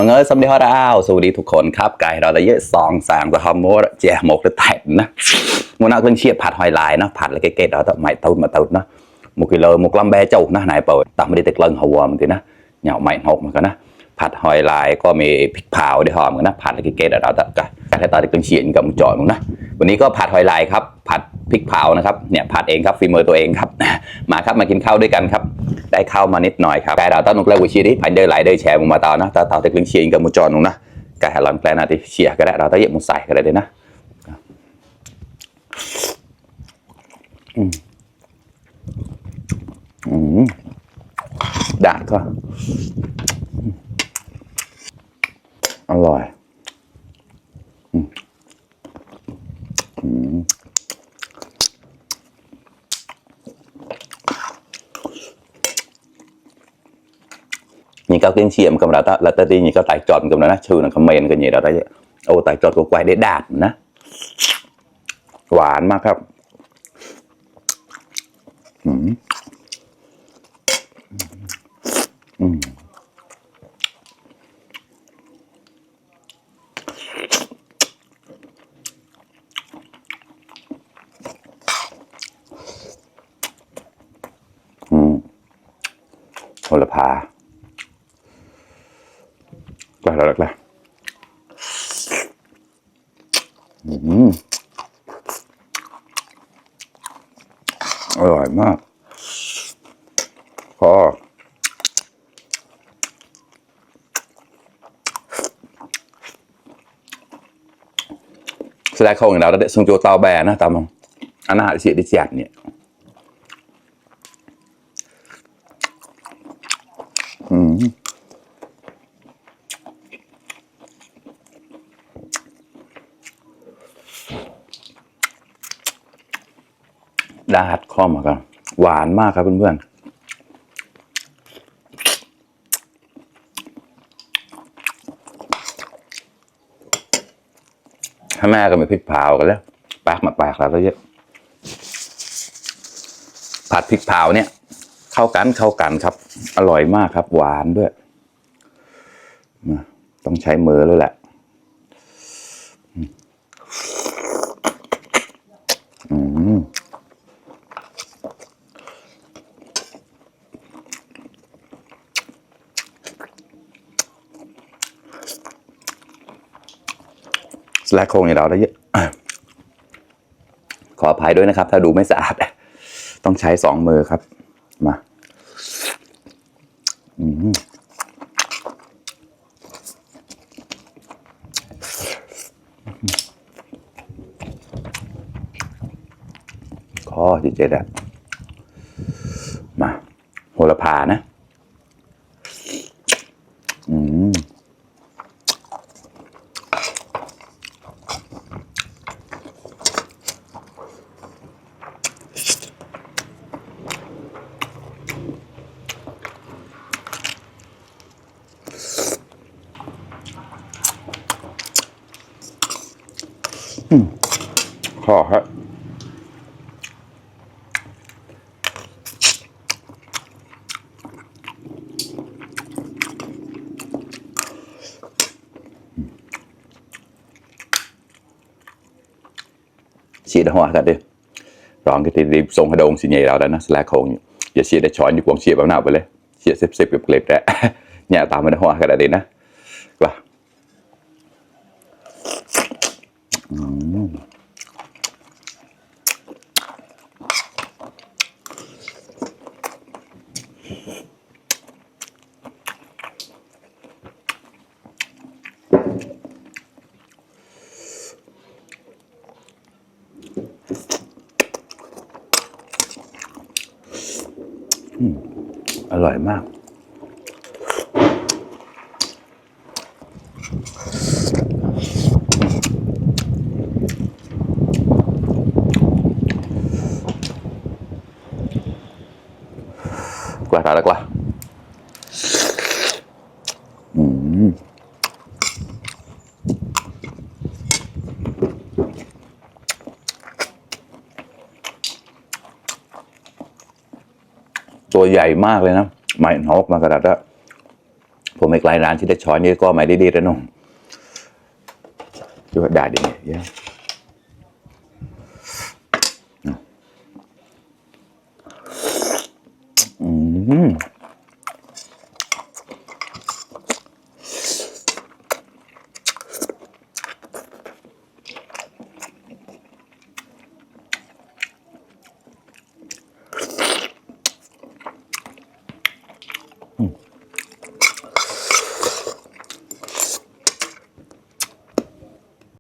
mọi người xong đi hoa đàoสวัสดีทุกคนครับไก่เราได้เยอะสองสามตัวฮอมโมดเจี๊ยหมกจะแตกนะมันน่าเป็นเชียดผัดหอยลายนะผัดแล้วเก๋ๆเราต้องไม่ตูดมาตูดนะ1 กิโล1 ลำแบเจ้านะนายเปิดตักไม่ได้ติดเลิงหัวมันทีนะเหนียวไม่หกมันกันนะผัดหอยลายก็มีพริกเผาได้หอมกันนะผัดแล้วเก๋ๆเราต้องการให้ตาได้เป็นเชียดกับจอดนะวันนี้ก็ผัดหอยลายครับผัดพริกเผานะครับเนี่ยผัดเองครับฝีมือตัวเองครับมาครับมากินข้าวด้วยกันครับได้ข้าวมานิดหน่อยครับไก่เราต้องนุกเล่าวิชีดิพันเดินไหลเดินแชร์มึงมาต่อนะต่อติดเป็นเชียดกับจอดนะไก่หลังแปลนาทีเชียร์ก็ได้เราต้องเย็บมุใส่ก็ได้ด้วยนะด่าก็อร่อยนี่ก็กินเชียมกับเราแต่ที่นี่ก็ไต่จอดกับเรานะชื่อนั่นคอมเมนต์กันอย่างเราได้โอ้ไต่จอดก็ไกวได้ดาดนะหวานมากครับโหระพาก็แล้วละอร่อยมากพอแสดงเขาอย่างเราได้ส่งโจเตาแบนะตามองอันนั้นเสียดิจัดเนี่ยดาดข้อมากันหวานมากครับเพื่อนๆถ้าแม่ก็มีพริกเผากันแล้วปากมาปากแล้วเยอะผัดพริกเผาเนี่ยเข้ากันครับอร่อยมากครับหวานด้วยต้องใช้มือแล้วแหละสแลกโคงอย่างเราได้เยอะขออภัยด้วยนะครับถ้าดูไม่สะอาดต้องใช้2 มือครับมาขอเจ็ดอะมาโหระพานะขอครับchia đã hòa ra đi rồi cái thì xong hai đông xì nhảy nào đó nó là không giờ chia để chọn như quần chia bao nào vậy lấy chia xếp cái clip đấy nhà tao mới hòa cái đây nè vàอร่อยมากกว่าแล้วกว่าตัวใหญ่มากเลยนะไม่นกมากระดาษ ผมไม่ไกลร้านที่ได้ช้อนนี่ก็ไม่ได้ดีแล้วน้องดูด่าดีเนี่ย